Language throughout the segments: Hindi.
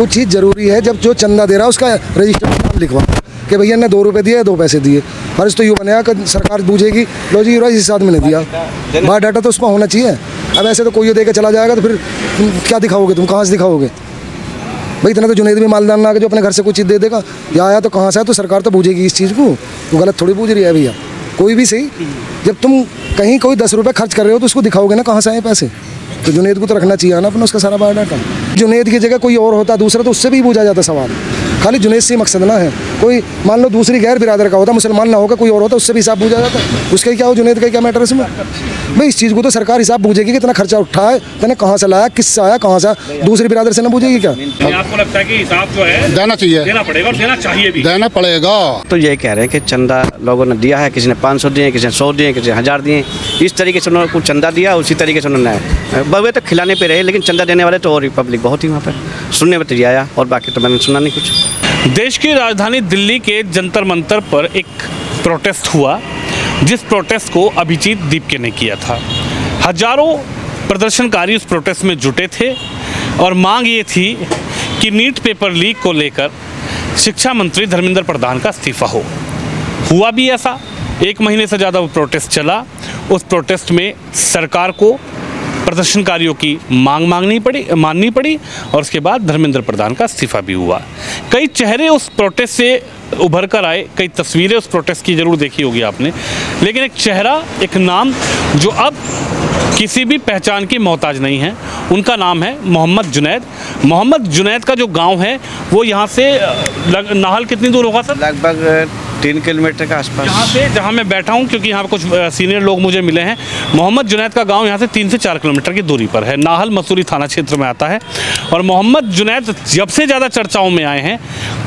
वो चीज़ ज़रूरी है, जब जो चंदा दे रहा है उसका रजिस्टर में नाम लिखवा कि भैया ने 2 रुपये दिए, 2 पैसे दिए। फर्ज तो यूँ बनेगा कि सरकार बूझेगी, लो जी इस हिसाब में नहीं दिया, बायोडाटा तो उसमें होना चाहिए। अब ऐसे तो कोई दे के चला जाएगा तो फिर क्या दिखाओगे, तुम कहाँ से दिखाओगे भाई? इतना तो जुनेद भी मालदार ना कि जो अपने घर से कुछ चीज़ दे देगा, या आया तो कहाँ से है, तो सरकार तो बूझेगी इस चीज़ को। तो गलत थोड़ी बूझ रही है भैया कोई भी सही। जब तुम कहीं कोई 10 रुपये खर्च कर रहे हो तो उसको दिखाओगे ना कहाँ से आए पैसे। तो जुनेद को तो रखना चाहिए ना अपना उसका सारा बायोडाटा। जुनेद की जगह कोई और होता दूसरा तो उससे भी पूछा जाता सवाल। खाली जुनेद से ही मकसद ना है, कोई मान लो दूसरी गैर बिरादर का होता, मुसलमान ना होगा, कोई और होता, उससे भी हिसाब पूछा जाता। उसका क्या हो, जुनेद का क्या मैटर इसमें भाई? इस चीज़ को तो सरकार हिसाब पूछेगी कि इतना खर्चा उठाए, इतने कहाँ से लाया, किससे आया, कहाँ से, दूसरी बिरादर से ना पूछेगी क्या? आपको लगता है कि हिसाब जो है देना चाहिए, देना पड़ेगा और देना चाहिए भी? देना पड़ेगा। तो ये कह रहे हैं कि चंदा लोगों ने दिया है, किसी ने 500 दिए, किसी ने 100 दिए, किसी ने 1000 दिए। इस तरीके से उन्होंने कुछ चंदा दिया, उसी तरीके से उन्होंने बवे तो खिलाने पे रहे, लेकिन चंदा देने वाले तो और रिपब्लिक बहुत ही वहाँ पर सुनने में तो आया, और बाकी तो मैंने सुना नहीं कुछ। देश की राजधानी दिल्ली के जंतर मंतर पर एक प्रोटेस्ट हुआ, जिस प्रोटेस्ट को अभिजीत दीपके ने किया था। हजारों प्रदर्शनकारी उस प्रोटेस्ट में जुटे थे और मांग ये थी कि नीट पेपर लीक को लेकर शिक्षा मंत्री धर्मेंद्र प्रधान का इस्तीफा हो। हुआ भी ऐसा, 1 महीने से ज़्यादा वो प्रोटेस्ट चला। उस प्रोटेस्ट में सरकार को प्रदर्शनकारियों की माननी पड़ी और उसके बाद धर्मेंद्र प्रधान का इस्तीफा भी हुआ। कई चेहरे उस प्रोटेस्ट से उभर कर आए, कई तस्वीरें उस प्रोटेस्ट की ज़रूर देखी होगी आपने, लेकिन एक चेहरा, एक नाम जो अब किसी भी पहचान की मोहताज नहीं है, उनका नाम है मोहम्मद जुनैद। मोहम्मद जुनैद का जो गांव है वो यहाँ से नाहल कितनी दूर होगा सर? लगभग 3 किलोमीटर के आसपास। यहाँ से जहाँ मैं बैठा हूँ, क्योंकि यहाँ पे कुछ सीनियर लोग मुझे मिले हैं, मोहम्मद जुनैद का गांव यहाँ से 3 से 4 किलोमीटर की दूरी पर है। नाहल मसूरी थाना क्षेत्र में आता है। और मोहम्मद जुनैद जब से ज़्यादा चर्चाओं में आए हैं,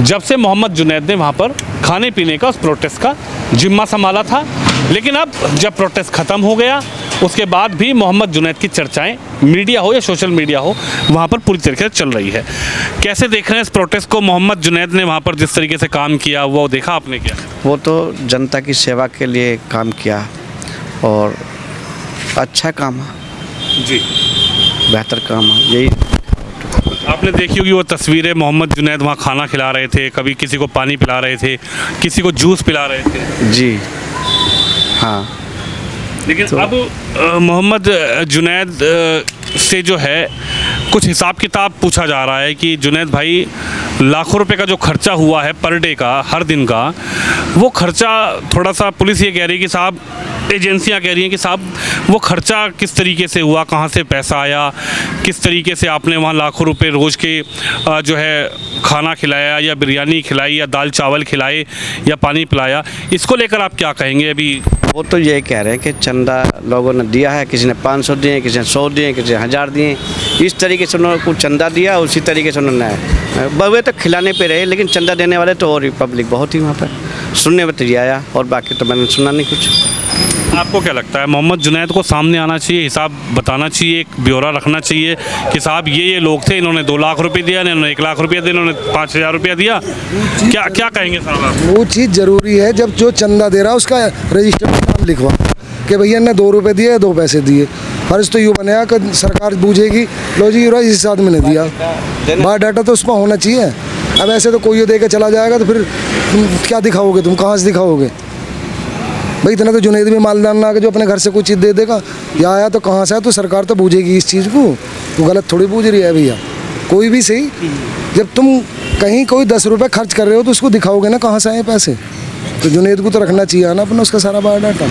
जब से मोहम्मद जुनैद ने वहाँ पर खाने पीने का, उस प्रोटेस्ट का जिम्मा संभाला था। लेकिन अब जब प्रोटेस्ट ख़त्म हो गया, उसके बाद भी मोहम्मद जुनैद की चर्चाएं मीडिया हो या सोशल मीडिया हो, वहाँ पर पूरी तरीके से चल रही है। कैसे देख रहे हैं इस प्रोटेस्ट को? मोहम्मद जुनैद ने वहाँ पर जिस तरीके से काम किया, वो देखा आपने क्या? वो तो जनता की सेवा के लिए काम किया और अच्छा काम है जी, बेहतर काम है। यही आपने देखी होगी वो तस्वीरें, मोहम्मद जुनैद वहाँ खाना खिला रहे थे, कभी किसी को पानी पिला रहे थे, किसी को जूस पिला रहे थे। जी हाँ। लेकिन तो अब मोहम्मद जुनैद से जो है कुछ हिसाब किताब पूछा जा रहा है कि जुनैद भाई, लाखों रुपए का जो खर्चा हुआ है पर डे का, हर दिन का, वो खर्चा थोड़ा सा पुलिस ये कह रही है कि साहब, एजेंसियां कह रही हैं कि साहब वो खर्चा किस तरीके से हुआ, कहाँ से पैसा आया, किस तरीके से आपने वहाँ लाखों रुपए रोज़ के जो है खाना खिलाया, या बिरयानी खिलाई, या दाल चावल खिलाए, या पानी पिलाया, इसको लेकर आप क्या कहेंगे? अभी वो तो ये कह रहे हैं कि चंदा लोगों ने दिया है, किसी ने 500 दिए, किसी ने 100 दिए, किसी ने 1000 दिए। इस तरीके से उन्होंने कुछ चंदा दिया, उसी तरीके से उन्होंने बवे तो खिलाने पे रहे, लेकिन चंदा देने वाले तो और रिपब्लिक बहुत ही वहाँ पर सुनने में तो आया, और बाकी तो मैंने सुना नहीं कुछ। आपको क्या लगता है, मोहम्मद जुनैद को सामने आना चाहिए, हिसाब बताना चाहिए, एक ब्यौरा रखना चाहिए कि साहब ये लोग थे, इन्होंने 2 लाख रुपये दिया, इन्होंने 1 लाख रुपये दिया, इन्होंने 5000 रुपया दिया? क्या कहेंगे साहब आप? वो चीज़ ज़रूरी है, जब जो चंदा दे रहा है उसका रजिस्टर में नाम लिखवा कि भैया ने 2 रुपये दिए, 2 पैसे दिए। फर्ज तो यूँ बनेगा कि सरकार बूझेगी, लो जी इस हिसाब में नहीं दिया, बायोडाटा तो उसमें होना चाहिए। अब ऐसे तो कोई दे के चला जाएगा तो फिर क्या दिखाओगे, तुम कहाँ से दिखाओगे भाई? इतना तो जुनेद भी मालदार ना कि जो अपने घर से कुछ चीज़ दे देगा, या आया तो कहाँ से है, तो सरकार तो बूझेगी इस चीज़ को। तो गलत थोड़ी बूझ रही है भैया कोई भी सही। जब तुम कहीं कोई 10 रुपये खर्च कर रहे हो तो उसको दिखाओगे ना कहाँ से आए पैसे। तो जुनेद को तो रखना चाहिए ना अपना उसका सारा बायोडाटा।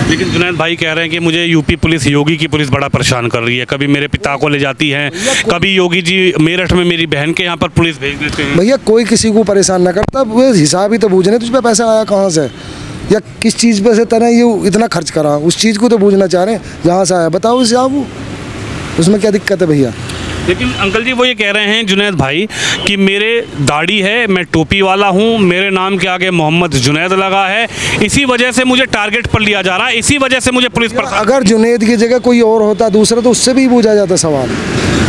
लेकिन जुनैद भाई कह रहे हैं कि मुझे यूपी पुलिस, योगी की पुलिस बड़ा परेशान कर रही है, कभी मेरे पिता को ले जाती है, कभी योगी जी मेरठ में मेरी बहन के यहाँ पर पुलिस भेज देते हैं। भैया कोई किसी को परेशान ना करता, वो हिसाब ही तो बूझने तुझ पे पैसा आया कहाँ से, या किस चीज़ पे से तने ये इतना खर्च करा, उस चीज़ को तो बूझना चाह रहे हैं, जहाँ से आया बताओ उसे आप, उसमें क्या दिक्कत है भैया? लेकिन अंकल जी वो ये कह रहे हैं जुनैद भाई कि मेरे दाढ़ी है, मैं टोपी वाला हूँ, मेरे नाम के आगे मोहम्मद जुनैद लगा है, इसी वजह से मुझे टारगेट पर लिया जा रहा है, इसी वजह से मुझे पुलिस पर। अगर जुनैद की जगह कोई और होता दूसरा तो उससे भी पूछा जाता सवाल।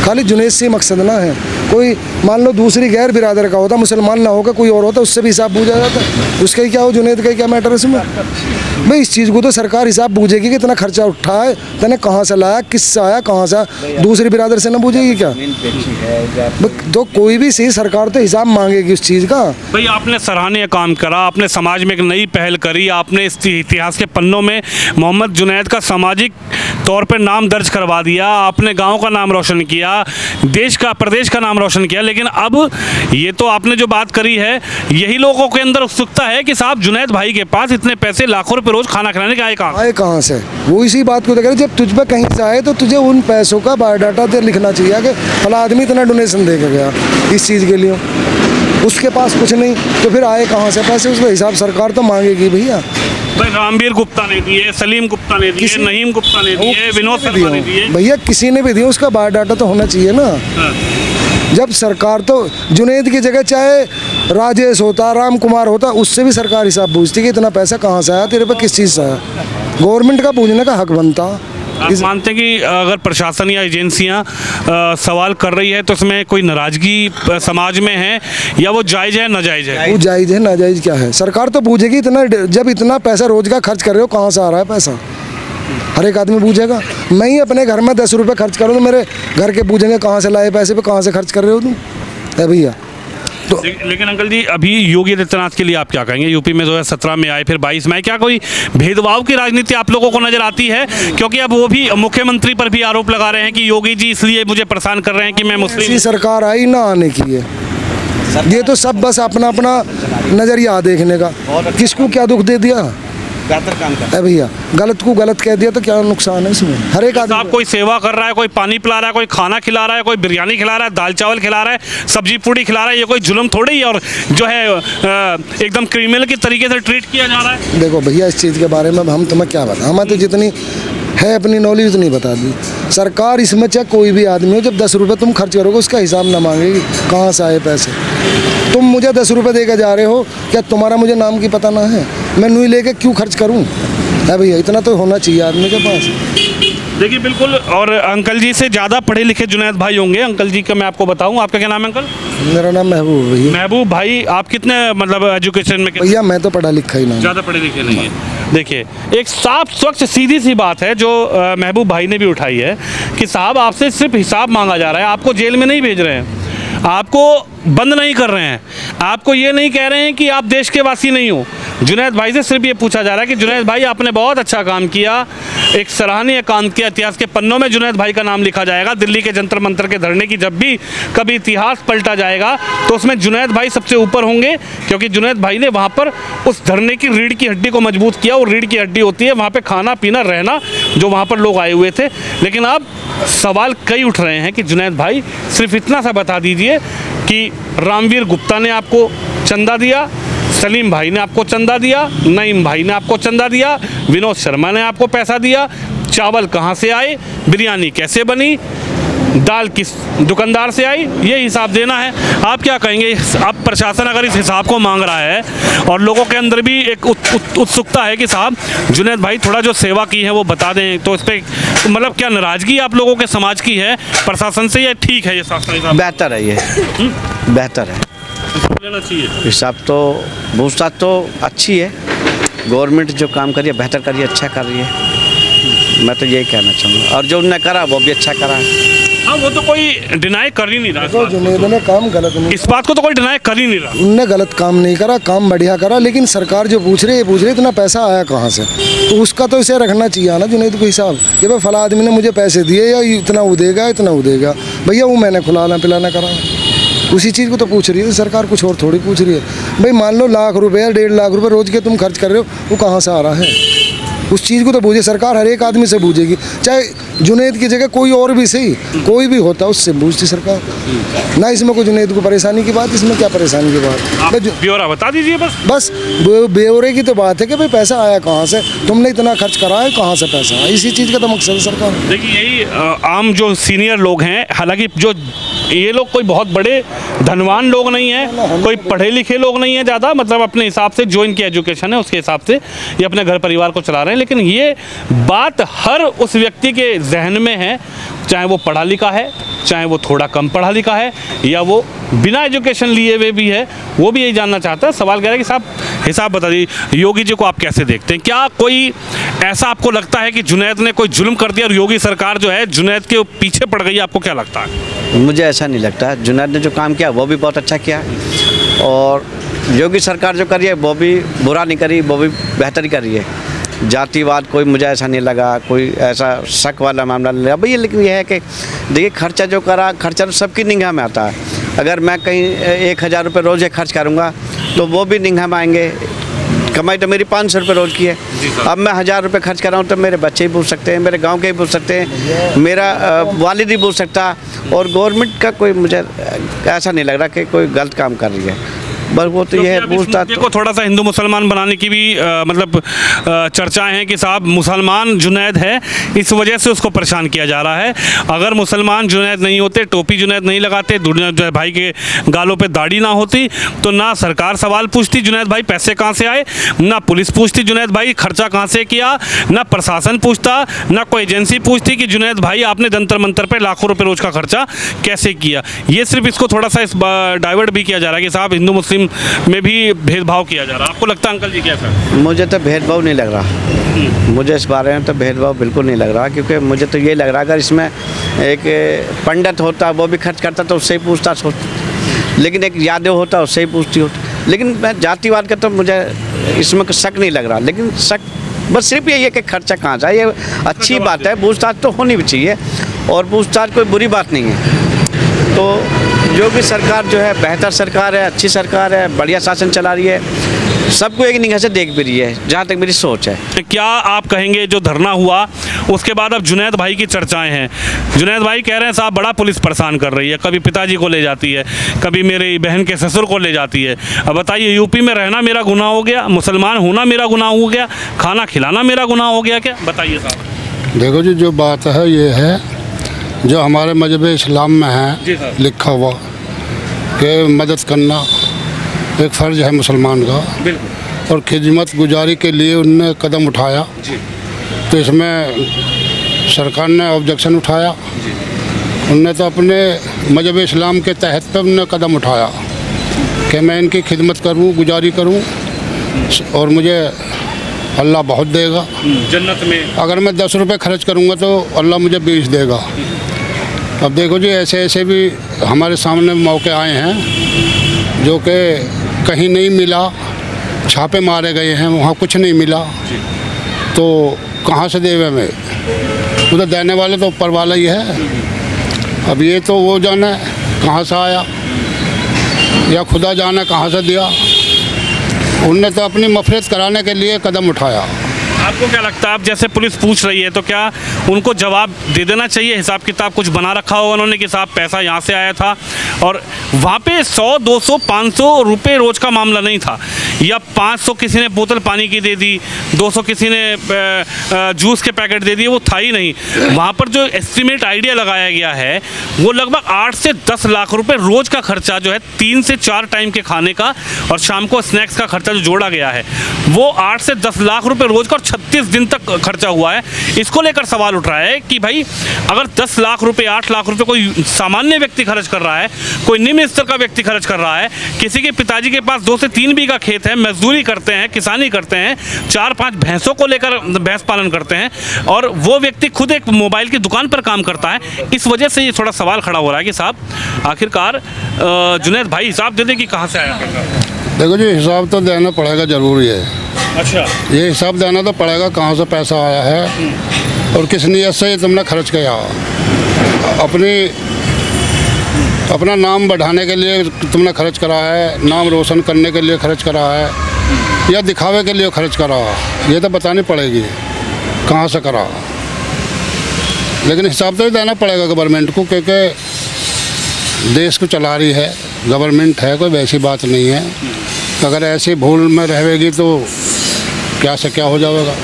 खाली जुनैद से ही मकसद ना है, कोई मान लो दूसरी गैर बिरादर का होता, मुसलमान ना होगा, कोई और होता, उससे भी हिसाब पूछा जाता। उसका ही क्या हो, जुनैद का क्या मैटर इसमें? भाई इस चीज़ को तो सरकार हिसाब बूझेगी कि इतना खर्चा उठा है, तने कहाँ से लाया, किससे आया, कहाँ से, दूसरी बिरादर से ना बूझेगी क्या? तो कोई भी सही सरकार तो हिसाब मांगेगी उस चीज़ का। भाई आपने सराहनीय काम करा, आपने समाज में एक नई पहल करी, आपने इस इतिहास के पन्नों में मोहम्मद जुनैद का सामाजिक तौर पर नाम दर्ज करवा दिया, आपने गांव का नाम रोशन किया, देश का, प्रदेश का नाम रोशन किया। लेकिन अब ये तो आपने जो बात करी है, यही लोगों के अंदर उत्सुकता है कि साहब जुनैद भाई के पास इतने पैसे, लाखों रुपए रोज खाना खिलाने के आए कहाँ से? वो इसी बात को देख, जब तुझ पे कहीं से आए तो तुझे उन पैसों का बायोडाटा दे लिखना चाहिए कि फला आदमी इतना डोनेशन दे के गया इस चीज़ के लिए। उसके पास कुछ नहीं तो फिर आए कहाँ से पैसे? उसका हिसाब सरकार तो मांगेगी भैया। भाई रामवीर गुप्ता ने दिए, सलीम गुप्ता ने दिए, नहीम गुप्ता ने दिए, विनोद शर्मा ने दिए, भैया किसी ने भी दिए, उसका बायोडाटा तो होना चाहिए ना। जब सरकार तो जुनैद की जगह चाहे राजेश होता, राम कुमार होता, उससे भी सरकार हिसाब पूछती कि इतना पैसा कहाँ से आया, तेरे पे किस चीज़ से आया। गवर्नमेंट का पूछने का हक बनता। आप मानते हैं कि अगर प्रशासन या एजेंसियां सवाल कर रही है तो इसमें कोई नाराजगी समाज में है, या वो जायज़ है, नाजायज़ है? वो जायज़ है, नाजायज़ क्या है? सरकार तो पूछेगी इतना, जब इतना पैसा रोज का खर्च कर रहे हो कहाँ से आ रहा है पैसा, हर एक आदमी पूछेगा। मैं ही अपने घर में 10 रुपये खर्च करूँ तो मेरे घर के पूछेंगे कहाँ से लाए पैसे, पे कहाँ से खर्च कर रहे हो तुम, है भैया। तो लेकिन अंकल जी, अभी योगी आदित्यनाथ के लिए आप क्या कहेंगे? यूपी में 2017 में आए, फिर 22 में आए, क्या कोई भेदभाव की राजनीति आप लोगों को नजर आती है? क्योंकि अब वो भी मुख्यमंत्री पर भी आरोप लगा रहे हैं कि योगी जी इसलिए मुझे परेशान कर रहे हैं कि मैं मुस्लिम। ऐसी सरकार आई ना आने की है, ये तो सब बस अपना अपना नज़रिया देखने का, किसको क्या दुख दे दिया बेहतर काम कर भैया, गलत को गलत कह दिया तो क्या नुकसान है इसमें? हर एक आदमी आप कोई सेवा कर रहा है, कोई पानी पिला रहा है, कोई खाना खिला रहा है, कोई बिरयानी खिला रहा है, दाल चावल खिला रहा है, सब्जी पूड़ी खिला रहा है, ये कोई जुल्म थोड़ी है और जो है एकदम क्रिमिनल की तरीके से ट्रीट किया जा रहा है। देखो भैया, इस चीज़ के बारे में हम तुम्हें क्या बताएं, हमें तो जितनी है अपनी नॉलेज उतनी बता दी। सरकार इसमें चाहे कोई भी आदमी हो, जब 10 रुपये तुम खर्च करोगे उसका हिसाब ना मांगेगी कहाँ से आए पैसे। तुम मुझे 10 रुपये दे के जा रहे हो, क्या तुम्हारा मुझे नाम की पता ना है? मैं नुई लेके क्यों खर्च करूँ? है भैया, इतना तो होना चाहिए आदमी के पास। देखिए बिल्कुल, और अंकल जी से ज़्यादा पढ़े लिखे जुनैद भाई होंगे। अंकल जी का मैं आपको बताऊं, आपका क्या नाम है अंकल? मेरा नाम महबूब भैया। महबूब भाई, आप कितने मतलब एजुकेशन में? भैया मैं तो पढ़ा लिखा ही नहीं, ज़्यादा पढ़े लिखे नहीं है। देखिए, एक साफ स्वच्छ सीधी सी बात है जो महबूब भाई ने भी उठाई है कि साहब आपसे सिर्फ हिसाब मांगा जा रहा है, आपको जेल में नहीं भेज रहे हैं, आपको बंद नहीं कर रहे हैं, आपको ये नहीं कह रहे हैं कि आप देश के वासी नहीं हो। जुनैद भाई से सिर्फ ये पूछा जा रहा है कि जुनैद भाई आपने बहुत अच्छा काम किया, एक सराहनीय काम किया, इतिहास के पन्नों में जुनैद भाई का नाम लिखा जाएगा। दिल्ली के जंतर मंतर के धरने की जब भी कभी इतिहास पलटा जाएगा तो उसमें जुनैद भाई सबसे ऊपर होंगे, क्योंकि जुनैद भाई ने वहाँ पर उस धरने की रीढ़ की हड्डी को मजबूत किया। और रीढ़ की हड्डी होती है वहाँ पर खाना पीना रहना, जो वहाँ पर लोग आए हुए थे। लेकिन अब सवाल कई उठ रहे हैं कि जुनैद भाई सिर्फ इतना सा बता दीजिए कि रामवीर गुप्ता ने आपको चंदा दिया, सलीम भाई ने आपको चंदा दिया, नईम भाई ने आपको चंदा दिया, विनोद शर्मा ने आपको पैसा दिया, चावल कहाँ से आए, बिरयानी कैसे बनी, दाल किस दुकानदार से आई, ये हिसाब देना है। आप क्या कहेंगे? अब प्रशासन अगर इस हिसाब को मांग रहा है और लोगों के अंदर भी एक उत्सुकता है कि साहब जुनैद भाई थोड़ा जो सेवा की है वो बता दें, तो इस पर मतलब क्या नाराज़गी आप लोगों के समाज की है प्रशासन से, या ठीक है ये हिसाब? बेहतर है, ये बेहतर है, लेना चाहिए हिसाब तो पूछताछ तो अच्छी है। गवर्नमेंट जो काम कर रही है बेहतर कर रही है, अच्छा कर रही है, मैं तो यही कहना चाहूँगा। और जो उनने करा वो भी अच्छा करा है। हाँ, वो तो कोई डिनाई कर ही नहीं रहा, तो जुनैद ने काम गलत नहीं, इस बात को तो कोई डिनाई कर ही नहीं रहा। उनने गलत काम नहीं करा, काम बढ़िया करा। लेकिन सरकार जो पूछ रही है इतना पैसा आया कहाँ से, तो उसका तो इसे रखना चाहिए ना जुनैद को हिसाब कि भाई फला आदमी ने मुझे पैसे दिए, या इतना वो देगा इतना वो देगा। भैया वो मैंने खिलाना पिलाना करा, उसी चीज़ को तो पूछ रही है सरकार, कुछ और थोड़ी पूछ रही है। भाई मान लो लाख रुपए या 1.5 लाख रुपए रोज के तुम खर्च कर रहे हो, वो कहाँ से आ रहा है? उस चीज़ को तो बूझे सरकार, हर एक आदमी से बूझेगी, चाहे जुनैद की जगह कोई और भी सही, कोई भी होता उससे बूझती सरकार ना। इसमें कोई जुनैद को परेशानी की बात, इसमें क्या परेशानी की बात? ब्यौरा बता दीजिए बस ब्यौरे की तो बात है कि भाई पैसा आया कहाँ से, तुमने इतना खर्च करा है, कहाँ से पैसा आया, इसी चीज़ का तो मकसद है सरकार। देखिए यही आम जो सीनियर लोग हैं, हालांकि जो ये लोग कोई बहुत बड़े धनवान लोग नहीं हैं, कोई पढ़े लिखे लोग नहीं हैं ज़्यादा, मतलब अपने हिसाब से जो इनकी एजुकेशन है उसके हिसाब से ये अपने घर परिवार को चला रहे हैं। लेकिन ये बात हर उस व्यक्ति के जहन में है, चाहे वो पढ़ा लिखा है, चाहे वो थोड़ा कम पढ़ा लिखा है, या वो बिना एजुकेशन लिए हुए भी है, वो भी यही जानना चाहता है। सवाल कह रहा है कि साहब हिसाब बता दीजिए, योगी जी को आप कैसे देखते हैं? क्या कोई ऐसा आपको लगता है कि जुनैद ने कोई जुल्म कर दिया और योगी सरकार जो है जुनैद के पीछे पड़ गई? आपको क्या लगता है? मुझे ऐसा नहीं लगता। जुनैद ने जो काम किया वो भी बहुत अच्छा किया, और योगी सरकार जो करी है वो भी बुरा नहीं करी, वो भी बेहतर ही करी है। जातिवाद कोई मुझे ऐसा नहीं लगा, कोई ऐसा शक वाला मामला नहीं लगा भैया। लेकिन यह है कि देखिए, खर्चा जो करा, खर्चा तो सबकी निगाह में आता है। अगर मैं कहीं 1000 रुपये रोज़ खर्च करूँगा तो वो भी निगाह में आएंगे। कमाई तो मेरी 500 रुपये रोज़ की है। अब मैं 1000 रुपये खर्च कर रहा हूँ तो मेरे बच्चे ही पूछ सकते हैं, मेरे गांव के ही पूछ सकते हैं, मेरा वालिद ही पूछ सकता। और गवर्नमेंट का कोई मुझे ऐसा नहीं लग रहा कि कोई गलत काम कर रही है। बस वो तो यह पूछता को थोड़ा सा हिंदू मुसलमान बनाने की भी मतलब चर्चाएं हैं कि साहब मुसलमान जुनैद है, इस वजह से उसको परेशान किया जा रहा है। अगर मुसलमान जुनैद नहीं होते, टोपी जुनैद नहीं लगाते, जुनैद भाई के गालों पे दाढ़ी ना होती, तो ना सरकार सवाल पूछती जुनैद भाई पैसे कहाँ से आए, ना पुलिस पूछती जुनैद भाई खर्चा कहाँ से किया, ना प्रशासन पूछता, ना कोई एजेंसी पूछती कि जुनैद भाई आपने जंतर मंतर पे लाखों रुपए रोज का खर्चा कैसे किया। ये सिर्फ इसको थोड़ा सा इस डाइवर्ट भी किया जा रहा है कि साहब हिंदू मुस्लिम में भी भेदभाव किया जा रहा है। आपको लगता है अंकल जी कैसा? मुझे तो भेदभाव नहीं लग रहा। मुझे इस बारे में तो भेदभाव बिल्कुल नहीं लग रहा, क्योंकि मुझे तो ये लग रहा अगर इसमें एक पंडित होता वो भी खर्च करता तो उससे ही पूछता सोचता, लेकिन एक यादव होता उससे ही पूछती होती। लेकिन मैं जातिवाद का तो मुझे इसमें शक नहीं लग रहा। लेकिन शक बस सिर्फ यही है कि खर्चा कहाँ जाए, ये अच्छी बात है, पूछताछ तो होनी भी चाहिए, और पूछताछ कोई बुरी बात नहीं है। तो जो भी सरकार जो है बेहतर सरकार है, अच्छी सरकार है, बढ़िया शासन चला रही है, सबको एक निगाह से देख भी रही है, जहाँ तक मेरी सोच है। क्या आप कहेंगे जो धरना हुआ उसके बाद अब जुनैद भाई की चर्चाएं हैं? जुनैद भाई कह रहे हैं साहब बड़ा पुलिस परेशान कर रही है, कभी पिताजी को ले जाती है, कभी मेरी बहन के ससुर को ले जाती है। अब बताइए, यूपी में रहना मेरा गुनाह हो गया, मुसलमान होना मेरा गुनाह हो गया, खाना खिलाना मेरा गुनाह हो गया क्या? बताइए साहब। देखो जी, जो बात है ये है जो हमारे मजहब इस्लाम में जी है साहब। लिखा हुआ कि मदद करना एक फ़र्ज है मुसलमान का, बिल्कुल। और खिदमत गुजारी के लिए उनने कदम उठाया, तो इसमें सरकार ने ऑब्जेक्शन उठाया। उनने तो अपने मजहब इस्लाम के तहत पे उनने कदम उठाया कि मैं इनकी खिदमत करूं, गुजारी करूं, और मुझे अल्लाह बहुत देगा जन्नत में। अगर मैं 10 रुपये खर्च करूंगा तो अल्लाह मुझे 20 देगा। अब देखो जी, ऐसे ऐसे भी हमारे सामने मौके आए हैं जो कि कहीं नहीं मिला, छापे मारे गए हैं, वहाँ कुछ नहीं मिला, तो कहाँ से देवे में? वो तो देने वाले तो ऊपर वाला ही है। अब ये तो वो जाने कहाँ से आया, या खुदा जाने कहाँ से दिया। उनने तो अपनी मफरत कराने के लिए कदम उठाया। आपको क्या लगता है, अब जैसे पुलिस पूछ रही है तो क्या उनको जवाब दे देना चाहिए? हिसाब किताब कुछ बना रखा होगा उन्होंने कि साहब पैसा यहाँ से आया था, और वहाँ पे 100, 200, 500 रुपये रोज़ का मामला नहीं था, या 500 किसी ने बोतल पानी की दे दी, 200 किसी ने जूस के पैकेट दे दिए, वो था ही नहीं। वहाँ पर जो एस्टिमेट आइडिया लगाया गया है वो लगभग 8 से 10 लाख रुपए रोज़ का खर्चा जो है 3 से 4 टाइम के खाने का और शाम को स्नैक्स का खर्चा जो जोड़ा गया है वो 8 से 10 लाख रुपए रोज़ का, और 36 दिन तक खर्चा हुआ है। इसको लेकर सवाल उठ रहा है कि भाई अगर 10 लाख रुपए, 8 लाख रुपए कोई सामान्य व्यक्ति खर्च कर रहा है, कोई निम्न स्तर का व्यक्ति खर्च कर रहा है, किसी के पिताजी के पास 2 से 3 बीघा खेत है, मजदूरी करते हैं, किसानी करते हैं, 4-5 भैंसों को लेकर भैंस पालन करते हैं, और वो व्यक्ति खुद एक मोबाइल की दुकान पर काम करता है, इस वजह से ये थोड़ा सवाल खड़ा हो रहा है कि साहब आखिरकार जुनैद भाई हिसाब दे दें कि कहाँ से आया पैसा। देखो जी, हिसाब तो देना पड़ेगा, ज़रूरी है। अच्छा, ये हिसाब देना तो पड़ेगा कहाँ से पैसा आया है और किस नीयत से ये तुमने खर्च किया। अपना नाम बढ़ाने के लिए तुमने खर्च करा है, नाम रोशन करने के लिए खर्च करा है, या दिखावे के लिए खर्च करा, ये तो बतानी पड़ेगी कहाँ से करा। लेकिन हिसाब तो ही देना पड़ेगा गवर्नमेंट को, क्योंकि देश को चला रही है गवर्नमेंट है, कोई वैसी बात नहीं है। अगर ऐसी भूल में रहेगी तो क्या से क्या हो जाएगा।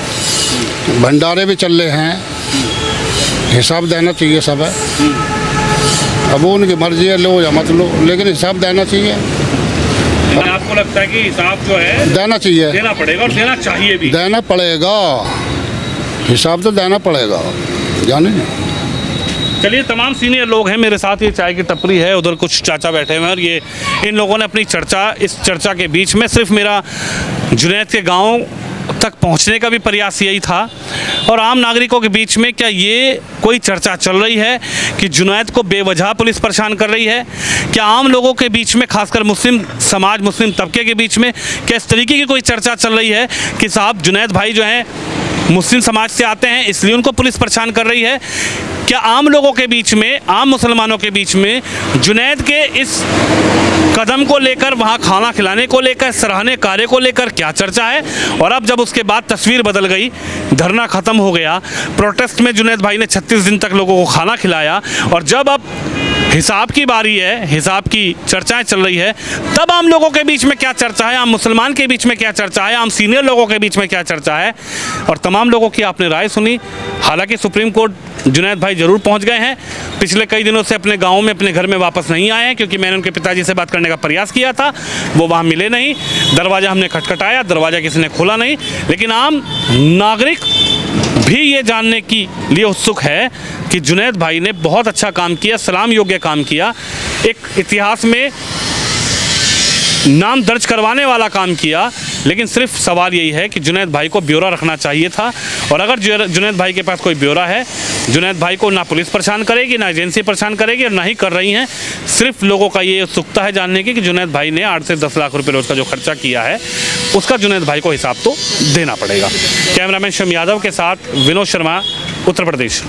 भंडारे भी चल रहे हैं, हिसाब देना चाहिए सब है। अब वो उनकी मर्जी है, लो या मत लो, लेकिन हिसाब देना चाहिए। आपको लगता है कि हिसाब जो है देना चाहिए, देना पड़ेगा और देना चाहिए भी? देना पड़ेगा, हिसाब तो देना पड़ेगा, जाने नहीं। चलिए, तमाम सीनियर लोग हैं मेरे साथ। ये चाय की टपरी है, उधर कुछ चाचा बैठे हुए हैं और ये इन लोगों ने अपनी चर्चा, इस चर्चा के बीच में सिर्फ मेरा जुनैद के गांव तक पहुंचने का भी प्रयास यही था और आम नागरिकों के बीच में क्या ये कोई चर्चा चल रही है कि जुनैद को बेवजह पुलिस परेशान कर रही है? क्या आम लोगों के बीच में, खासकर मुस्लिम समाज, मुस्लिम तबके के बीच में क्या इस तरीके की कोई चर्चा चल रही है कि साहब जुनैद भाई जो हैं मुस्लिम समाज से आते हैं इसलिए उनको पुलिस परेशान कर रही है? क्या आम लोगों के बीच में, आम मुसलमानों के बीच में जुनैद के इस कदम को लेकर, वहाँ खाना खिलाने को लेकर, सराहनीय कार्य को लेकर क्या चर्चा है? और अब जब उसके बाद तस्वीर बदल गई, धरना खत्म हो गया, प्रोटेस्ट में जुनैद भाई ने 36 दिन तक लोगों को खाना खिलाया और जब अब हिसाब की बारी है, हिसाब की चर्चाएं चल रही है, तब आम लोगों के बीच में क्या चर्चा है, आम मुसलमान के बीच में क्या चर्चा है, आम सीनियर लोगों के बीच में क्या चर्चा है? और तमाम लोगों की आपने राय सुनी। हालांकि सुप्रीम कोर्ट जुनैद भाई ज़रूर पहुंच गए हैं। पिछले कई दिनों से अपने गाँव में, अपने घर में वापस नहीं आए हैं क्योंकि मैंने उनके पिताजी से बात करने का प्रयास किया था, वो वहाँ मिले नहीं। दरवाज़ा हमने खटखटाया, दरवाज़ा किसी ने खोला नहीं। लेकिन आम नागरिक भी ये जानने के लिए उत्सुक है कि जुनैद भाई ने बहुत अच्छा काम किया, सलाम योग्य काम किया, एक इतिहास में नाम दर्ज करवाने वाला काम किया। लेकिन सिर्फ सवाल यही है कि जुनैद भाई को ब्यौरा रखना चाहिए था और अगर जुनैद भाई के पास कोई ब्यौरा है, जुनैद भाई को ना पुलिस परेशान करेगी, ना एजेंसी परेशान करेगी और ना ही कर रही हैं। सिर्फ लोगों का ये उत्सुकता है जानने की कि जुनैद भाई ने 8 से 10 लाख रुपए रोज़ का जो खर्चा किया है उसका जुनैद भाई को हिसाब तो देना पड़ेगा। कैमरामैन शम यादव के साथ विनोद शर्मा, उत्तर प्रदेश।